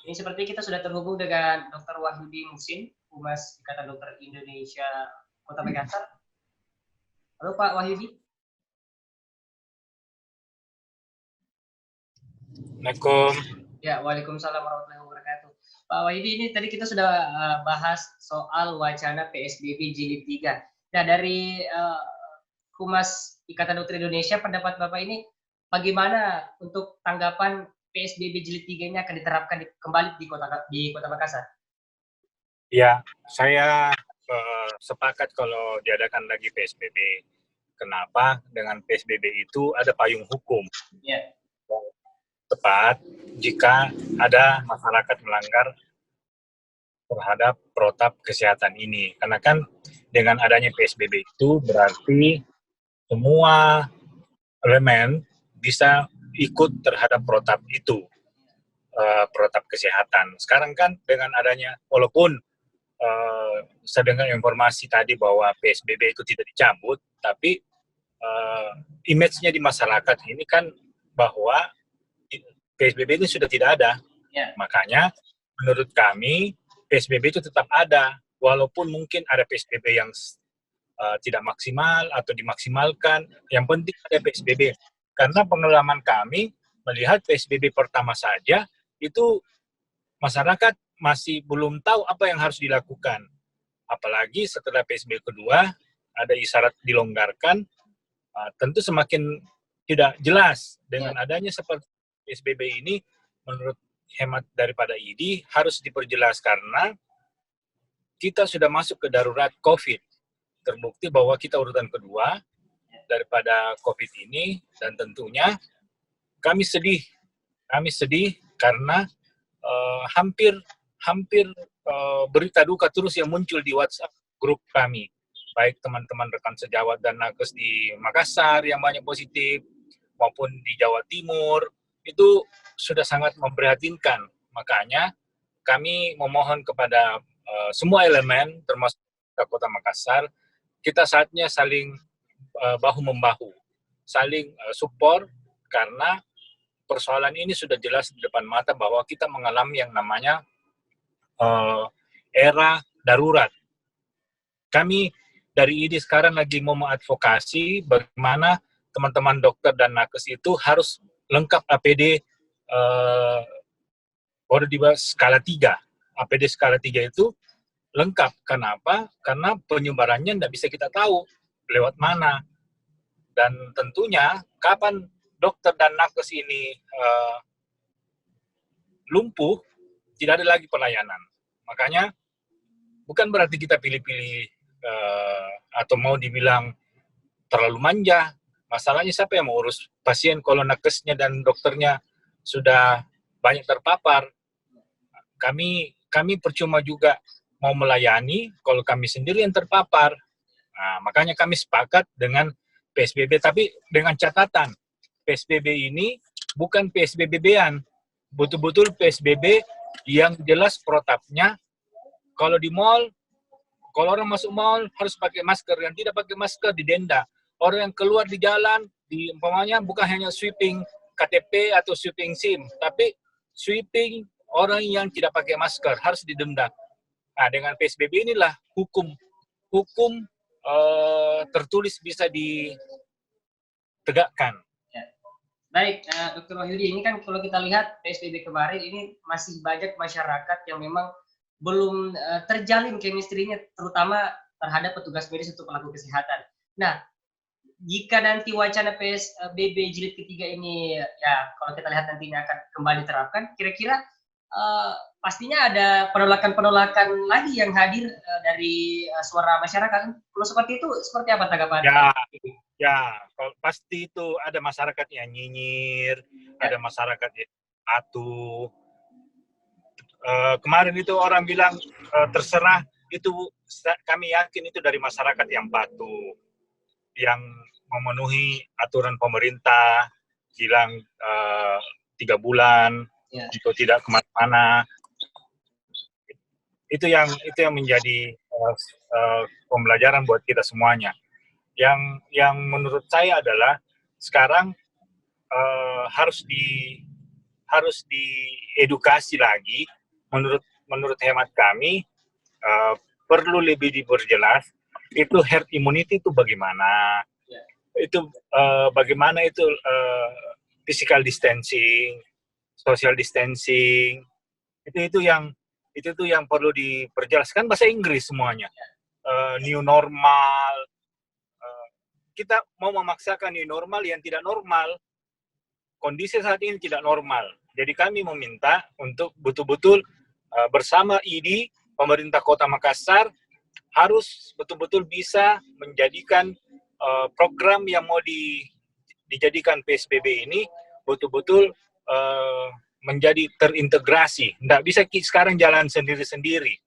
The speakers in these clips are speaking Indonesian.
Ini seperti kita sudah terhubung dengan Dr. Wahyudi Muhsin, Humas Ikatan Dokter Indonesia Kota Makassar. Halo Pak Wahyudi. Assalamualaikum. Ya, waalaikumsalam warahmatullahi wabarakatuh. Pak Wahyudi, ini tadi kita sudah bahas soal wacana PSBB Jilid 3. Nah, dari Humas Ikatan Dokter Indonesia, pendapat Bapak ini bagaimana untuk tanggapan PSBB Jilid 3 ini akan diterapkan kembali di Kota Makassar? Ya, saya sepakat kalau diadakan lagi PSBB. Kenapa? Dengan PSBB itu ada payung hukum. Ya. Tepat jika ada masyarakat melanggar terhadap protap kesehatan ini. Karena kan dengan adanya PSBB itu berarti semua elemen bisa ikut terhadap protap itu, protap kesehatan. Sekarang kan dengan adanya, walaupun saya dengar informasi tadi bahwa PSBB itu tidak dicabut, tapi image-nya di masyarakat ini kan bahwa PSBB ini sudah tidak ada. Ya. Makanya menurut kami PSBB itu tetap ada, walaupun mungkin ada PSBB yang tidak maksimal atau dimaksimalkan, yang penting ada PSBB. Karena pengalaman kami melihat PSBB pertama saja itu masyarakat masih belum tahu apa yang harus dilakukan. Apalagi setelah PSBB kedua ada isyarat dilonggarkan, tentu semakin tidak jelas. Dengan adanya seperti PSBB ini, menurut hemat daripada ID harus diperjelas karena kita sudah masuk ke darurat COVID. Terbukti bahwa kita urutan kedua daripada COVID ini, dan tentunya kami sedih karena hampir berita duka terus yang muncul di WhatsApp grup kami, baik teman-teman rekan sejawat dan nakes di Makassar yang banyak positif maupun di Jawa Timur, itu sudah sangat memprihatinkan. Makanya kami memohon kepada semua elemen termasuk Kota Makassar, kita saatnya saling bahu-membahu, saling support, karena persoalan ini sudah jelas di depan mata bahwa kita mengalami yang namanya era darurat. Kami dari ID sekarang lagi mau mengadvokasi bagaimana teman-teman dokter dan nakes itu harus lengkap APD di skala 3. APD skala 3 itu lengkap. Kenapa? Karena penyebarannya tidak bisa kita tahu lewat mana. Dan tentunya kapan dokter dan nakes ini lumpuh, tidak ada lagi pelayanan. Makanya bukan berarti kita pilih-pilih atau mau dibilang terlalu manja. Masalahnya siapa yang mau urus pasien kalau nakesnya dan dokternya sudah banyak terpapar? Kami percuma juga mau melayani kalau kami sendiri yang terpapar. Nah, makanya kami sepakat dengan PSBB, tapi dengan catatan PSBB ini bukan PSBB-an, betul-betul PSBB yang jelas protapnya. Kalau di mall, kalau orang masuk mall harus pakai masker, yang tidak pakai masker didenda. Orang yang keluar di jalan, umpamanya bukan hanya sweeping KTP atau sweeping SIM, tapi sweeping orang yang tidak pakai masker harus didenda. Nah, dengan PSBB inilah hukum tertulis bisa ditegakkan. Baik, Dr. Wahyudi, ini kan kalau kita lihat PSBB kemarin ini masih banyak masyarakat yang memang belum terjalin chemistry-nya, terutama terhadap petugas medis untuk pelaku kesehatan. Nah, jika nanti wacana PSBB jilid ketiga ini, ya kalau kita lihat nantinya akan kembali diterapkan, kira-kira pastinya ada penolakan-penolakan lagi yang hadir dari suara masyarakat. Kalau seperti itu, seperti apa tanggapan? Ya, pasti itu ada masyarakat yang nyinyir, ada masyarakat yang patuh. Kemarin itu orang bilang terserah, itu kami yakin itu dari masyarakat yang patuh, yang memenuhi aturan pemerintah, bilang 3 bulan, untuk tidak kemana-mana. Itu yang menjadi pembelajaran buat kita semuanya. Yang menurut saya adalah sekarang harus harus diedukasi lagi. Menurut hemat kami, perlu lebih diperjelas itu herd immunity itu bagaimana, itu bagaimana itu physical distancing, social distancing, itu yang perlu diperjelaskan bahasa Inggris semuanya. New normal, kita mau memaksakan new normal yang tidak normal. Kondisi saat ini tidak normal. Jadi kami meminta untuk betul-betul bersama ID, pemerintah Kota Makassar, harus betul-betul bisa menjadikan program yang mau dijadikan PSBB ini betul-betul menjadi terintegrasi. Tidak bisa sekarang jalan sendiri-sendiri.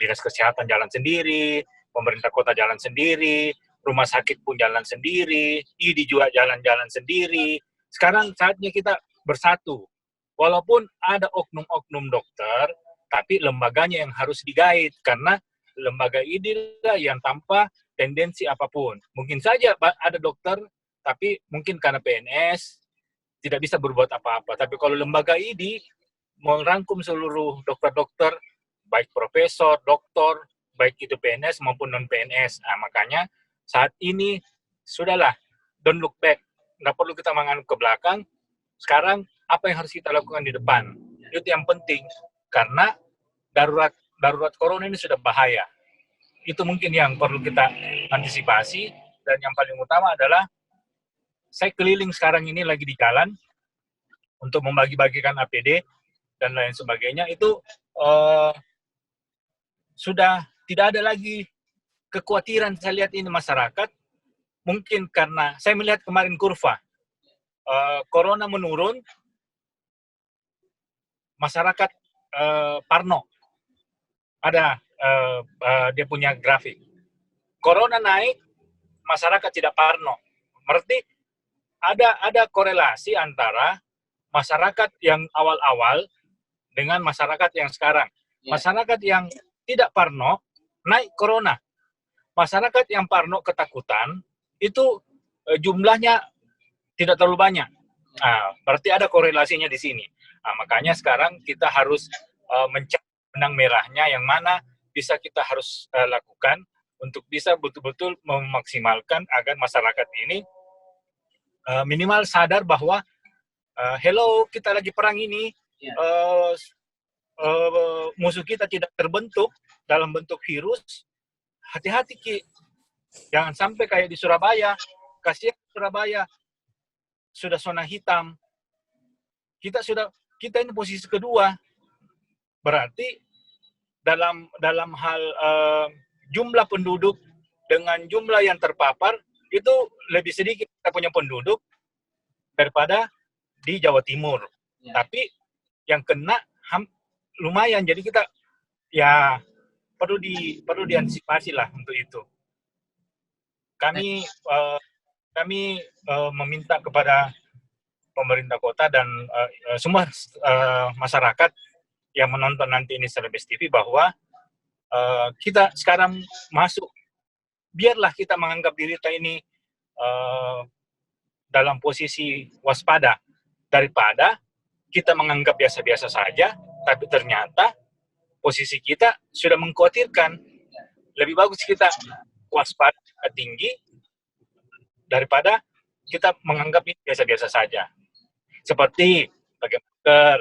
Dinas Kesehatan jalan sendiri, pemerintah kota jalan sendiri, rumah sakit pun jalan sendiri, ID juga jalan-jalan sendiri. Sekarang saatnya kita bersatu. Walaupun ada oknum-oknum dokter, tapi lembaganya yang harus digait, karena lembaga inilah yang tanpa tendensi apapun. Mungkin saja ada dokter, tapi mungkin karena PNS tidak bisa berbuat apa-apa. Tapi kalau lembaga ID merangkum seluruh dokter-dokter, baik profesor, doktor, baik itu PNS maupun non-PNS. Nah, makanya saat ini sudahlah, don't look back. Nggak perlu kita menganggap ke belakang. Sekarang apa yang harus kita lakukan di depan? Itu yang penting. Karena darurat corona ini sudah bahaya. Itu mungkin yang perlu kita antisipasi. Dan yang paling utama adalah saya keliling sekarang ini lagi di jalan untuk membagi-bagikan APD dan lain sebagainya. Itu sudah tidak ada lagi kekhawatiran. Saya lihat ini masyarakat, mungkin karena saya melihat kemarin kurva corona menurun, masyarakat parno. Ada dia punya grafik. Corona naik, masyarakat tidak parno. Berarti ada korelasi antara masyarakat yang awal-awal dengan masyarakat yang sekarang. Masyarakat yang tidak parno, naik corona. Masyarakat yang parno ketakutan, itu jumlahnya tidak terlalu banyak. Nah, berarti ada korelasinya di sini. Nah, makanya sekarang kita harus mencari benang merahnya yang mana bisa kita harus lakukan untuk bisa betul-betul memaksimalkan agar masyarakat ini minimal sadar bahwa hello, kita lagi perang ini, musuh kita tidak terbentuk dalam bentuk virus. Hati-hati, Ki. Jangan sampai kayak di Surabaya. Kasihan Surabaya sudah zona hitam. Kita ini posisi kedua. Berarti dalam hal jumlah penduduk dengan jumlah yang terpapar itu lebih sedikit kita punya penduduk daripada di Jawa Timur. Tapi yang kena lumayan, jadi kita ya perlu diantisipasi lah untuk itu. Kami meminta kepada pemerintah kota dan semua masyarakat yang menonton nanti ini Celebes TV bahwa kita sekarang masuk, biarlah kita menganggap diri kita ini dalam posisi waspada daripada kita menganggap biasa-biasa saja, tapi ternyata posisi kita sudah mengkhawatirkan. Lebih bagus kita waspada tinggi daripada kita menganggap ini biasa-biasa saja. Seperti pakai masker,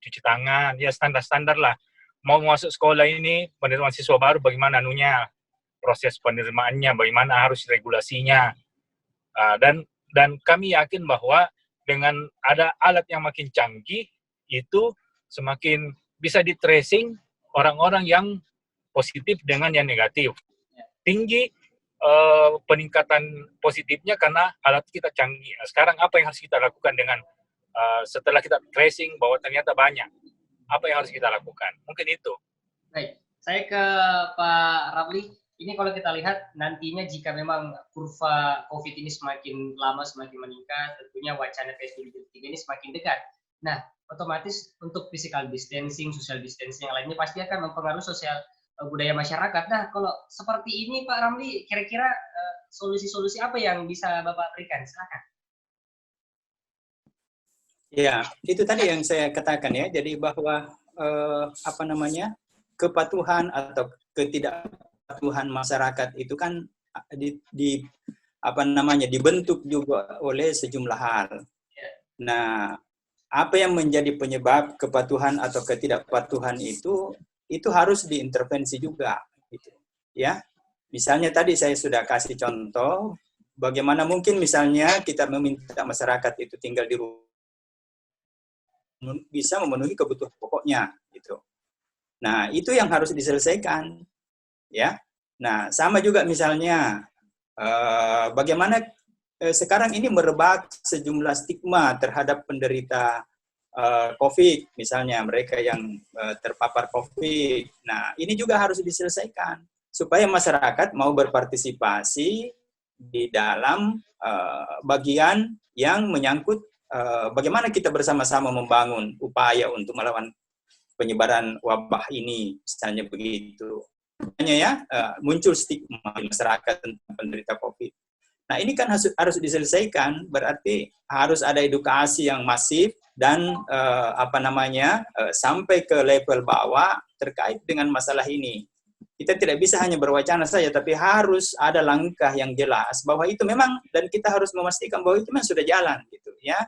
cuci tangan, ya standar-standar lah. Mau masuk sekolah ini, penerimaan siswa baru bagaimana anunya, proses penerimaannya, bagaimana harus regulasinya. Dan kami yakin bahwa dengan ada alat yang makin canggih, itu semakin bisa di-tracing orang-orang yang positif dengan yang negatif. Tinggi peningkatan positifnya karena alat kita canggih. Sekarang apa yang harus kita lakukan dengan setelah kita tracing bahwa ternyata banyak? Apa yang harus kita lakukan? Mungkin itu. Baik, saya ke Pak Ramli. Ini kalau kita lihat nantinya jika memang kurva COVID ini semakin lama semakin meningkat, tentunya wacana PSBB 3 ini semakin dekat. Nah, otomatis untuk physical distancing, social distancing yang lainnya pasti akan mempengaruhi sosial budaya masyarakat. Nah, kalau seperti ini Pak Ramli, kira-kira solusi-solusi apa yang bisa Bapak berikan? Silakan. Ya, itu tadi yang saya katakan ya. Jadi bahwa apa namanya, kepatuhan atau ketidakpatuhan masyarakat itu kan di apa namanya, dibentuk juga oleh sejumlah hal. Nah, apa yang menjadi penyebab kepatuhan atau ketidakpatuhan itu harus diintervensi juga, gitu. Ya, misalnya tadi saya sudah kasih contoh bagaimana mungkin misalnya kita meminta masyarakat itu tinggal di rumah bisa memenuhi kebutuhan pokoknya, gitu. Nah, itu yang harus diselesaikan, ya. Nah, sama juga misalnya bagaimana sekarang ini merebak sejumlah stigma terhadap penderita COVID, misalnya mereka yang terpapar COVID. Nah, ini juga harus diselesaikan supaya masyarakat mau berpartisipasi di dalam bagian yang menyangkut bagaimana kita bersama-sama membangun upaya untuk melawan penyebaran wabah ini, misalnya begitu. Hanya ya muncul stigma di masyarakat tentang penderita COVID. Nah, ini kan harus diselesaikan, berarti harus ada edukasi yang masif dan apa namanya sampai ke level bawah terkait dengan masalah ini. Kita tidak bisa hanya berwacana saja, tapi harus ada langkah yang jelas bahwa itu memang, dan kita harus memastikan bahwa itu memang sudah jalan, gitu ya.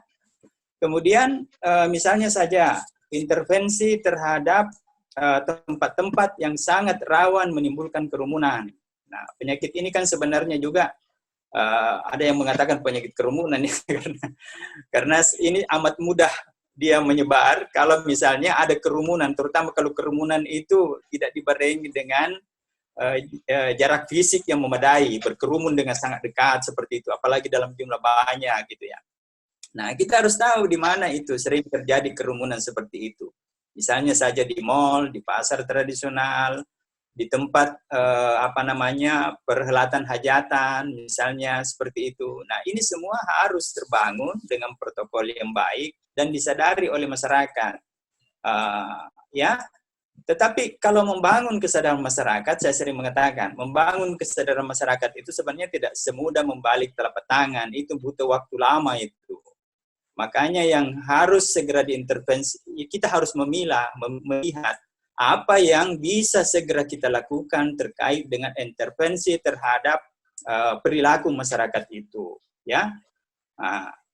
Kemudian misalnya saja intervensi terhadap tempat-tempat yang sangat rawan menimbulkan kerumunan. Nah, penyakit ini kan sebenarnya juga ada yang mengatakan penyakit kerumunan ya, karena ini amat mudah dia menyebar kalau misalnya ada kerumunan, terutama kalau kerumunan itu tidak dibarengi dengan jarak fisik yang memadai, berkerumun dengan sangat dekat seperti itu, apalagi dalam jumlah banyak, gitu ya. Nah, kita harus tahu di mana itu sering terjadi kerumunan seperti itu. Misalnya saja di mal, di pasar tradisional, di tempat apa namanya perhelatan hajatan, misalnya seperti itu. Nah, ini semua harus terbangun dengan protokol yang baik dan disadari oleh masyarakat. Ya, tetapi kalau membangun kesadaran masyarakat, saya sering mengatakan, membangun kesadaran masyarakat itu sebenarnya tidak semudah membalik telapak tangan. Itu butuh waktu lama itu. Makanya yang harus segera diintervensi, kita harus melihat apa yang bisa segera kita lakukan terkait dengan intervensi terhadap perilaku masyarakat itu, ya.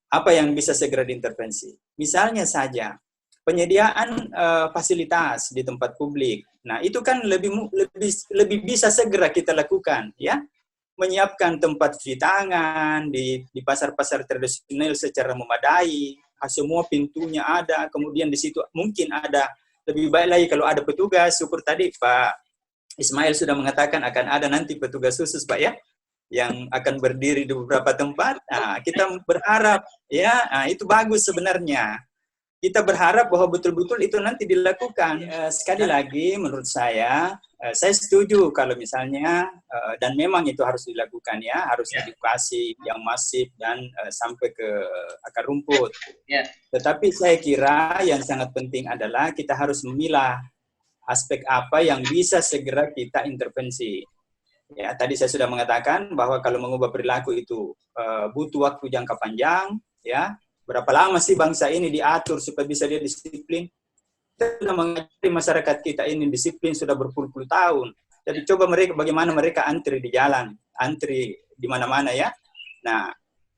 Apa yang bisa segera diintervensi? Misalnya saja penyediaan fasilitas di tempat publik. Nah, itu kan lebih bisa segera kita lakukan, ya. Menyiapkan tempat cuci tangan di pasar-pasar tradisional secara memadai, semua pintunya ada, kemudian di situ mungkin ada, lebih baik lagi kalau ada petugas. Syukur tadi Pak Ismail sudah mengatakan akan ada nanti petugas khusus, Pak, ya, yang akan berdiri di beberapa tempat. Nah, kita berharap ya, itu bagus sebenarnya. Kita berharap bahwa betul-betul itu nanti dilakukan. Sekali lagi, menurut saya setuju kalau misalnya, dan memang itu harus dilakukan ya, harus edukasi yang masif dan sampai ke akar rumput. Tetapi saya kira yang sangat penting adalah kita harus memilah aspek apa yang bisa segera kita intervensi. Ya, tadi saya sudah mengatakan bahwa kalau mengubah perilaku itu butuh waktu jangka panjang, ya. Berapa lama sih bangsa ini diatur supaya bisa dia disiplin? Kita sudah mengajari masyarakat kita ini disiplin sudah berpuluh-puluh tahun. Jadi coba mereka, bagaimana mereka antri di jalan, antri di mana-mana ya. Nah,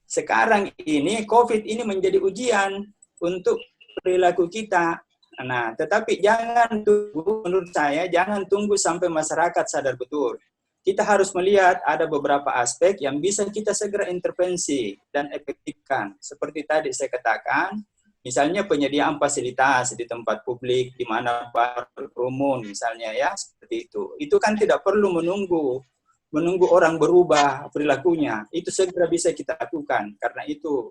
sekarang ini COVID ini menjadi ujian untuk perilaku kita. Nah, tetapi jangan tunggu, menurut saya, jangan tunggu sampai masyarakat sadar betul. Kita harus melihat ada beberapa aspek yang bisa kita segera intervensi dan efektifkan. Seperti tadi saya katakan, misalnya penyediaan fasilitas di tempat publik, di mana berkerumun misalnya ya, seperti itu. Itu kan tidak perlu menunggu orang berubah perilakunya. Itu segera bisa kita lakukan, karena itu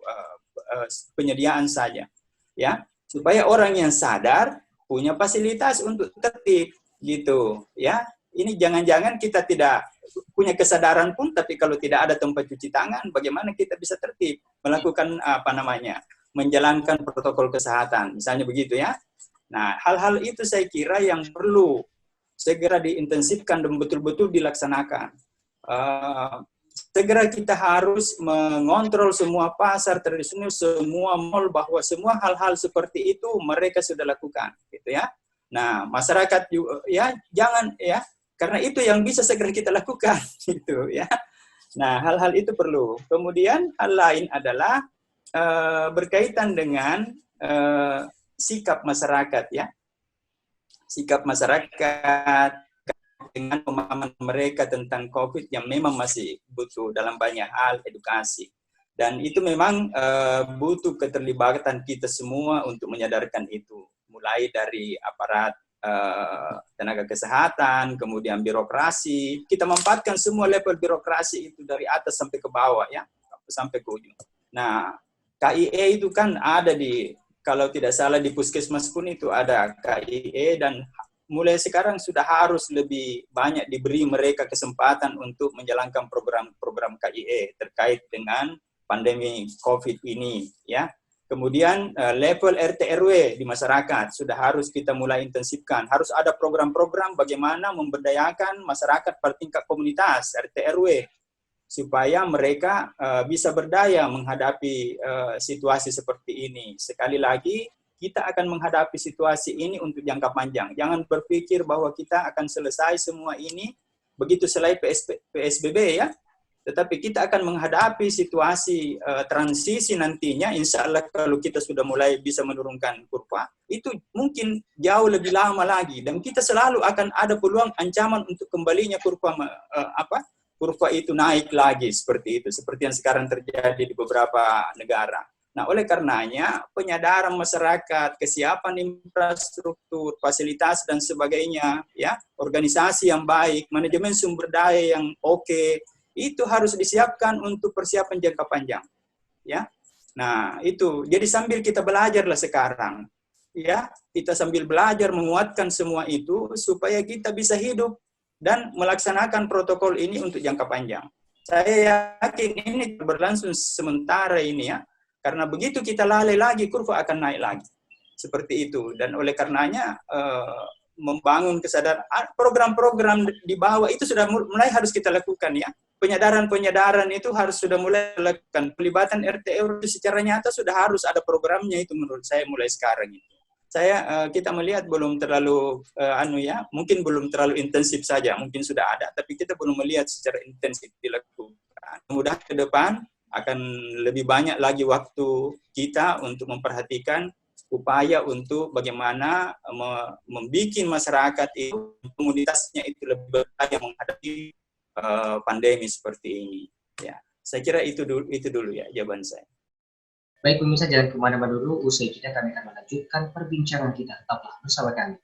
penyediaan saja. Ya, supaya orang yang sadar punya fasilitas untuk tertib, gitu ya. Ini jangan-jangan kita tidak punya kesadaran pun, tapi kalau tidak ada tempat cuci tangan, bagaimana kita bisa tertib melakukan apa namanya, menjalankan protokol kesehatan, misalnya begitu ya. Nah, hal-hal itu saya kira yang perlu segera diintensifkan dan betul-betul dilaksanakan. segera kita harus mengontrol semua pasar tradisional, semua mall, bahwa semua hal-hal seperti itu mereka sudah lakukan, gitu ya. Nah, masyarakat juga ya jangan ya, karena itu yang bisa segera kita lakukan, gitu ya. Nah, hal-hal itu perlu. Kemudian hal lain adalah berkaitan dengan sikap masyarakat ya, sikap masyarakat dengan pemahaman mereka tentang COVID yang memang masih butuh dalam banyak hal edukasi. Dan itu memang butuh keterlibatan kita semua untuk menyadarkan itu. Mulai dari aparat tenaga kesehatan, kemudian birokrasi. Kita manfaatkan semua level birokrasi itu dari atas sampai ke bawah ya, sampai ke ujung. Nah, KIE itu kan ada di, kalau tidak salah di puskesmas pun itu ada KIE, dan mulai sekarang sudah harus lebih banyak diberi mereka kesempatan untuk menjalankan program-program KIE terkait dengan pandemi COVID ini ya. Kemudian level RT RW di masyarakat sudah harus kita mulai intensifkan. Harus ada program-program bagaimana memberdayakan masyarakat pada tingkat komunitas RT RW supaya mereka bisa berdaya menghadapi situasi seperti ini. Sekali lagi, kita akan menghadapi situasi ini untuk jangka panjang. Jangan berpikir bahwa kita akan selesai semua ini begitu selesai PSBB ya. Tetapi kita akan menghadapi situasi transisi nantinya, insya Allah kalau kita sudah mulai bisa menurunkan kurva, itu mungkin jauh lebih lama lagi. Dan kita selalu akan ada peluang ancaman untuk kembalinya kurva kurva itu naik lagi seperti itu, seperti yang sekarang terjadi di beberapa negara. Nah, oleh karenanya penyadaran masyarakat, kesiapan infrastruktur, fasilitas dan sebagainya, ya, organisasi yang baik, manajemen sumber daya yang oke, itu harus disiapkan untuk persiapan jangka panjang, ya. Nah, itu. Jadi sambil kita belajarlah sekarang, ya, kita sambil belajar menguatkan semua itu supaya kita bisa hidup dan melaksanakan protokol ini untuk jangka panjang. Saya yakin ini berlangsung sementara ini ya, karena begitu kita lalai lagi, kurva akan naik lagi. Seperti itu. Dan oleh karenanya, membangun kesadaran, program-program di bawah itu sudah mulai harus kita lakukan ya. Penyadaran itu harus sudah mulai dilakukan. Pelibatan RT RW secara nyata sudah harus ada programnya itu menurut saya mulai sekarang itu. Kita melihat belum terlalu mungkin belum terlalu intensif saja, mungkin sudah ada, tapi kita belum melihat secara intensif dilakukan. Mudah-mudahan ke depan akan lebih banyak lagi waktu kita untuk memperhatikan upaya untuk bagaimana membuat masyarakat itu, komunitasnya itu lebih berdaya menghadapi pandemi seperti ini. Ya, saya kira itu dulu ya jawaban saya. Baik pemirsa, jangan kemana-mana dulu. Usai kita kami akan melanjutkan perbincangan kita. Tetaplah bersama kami.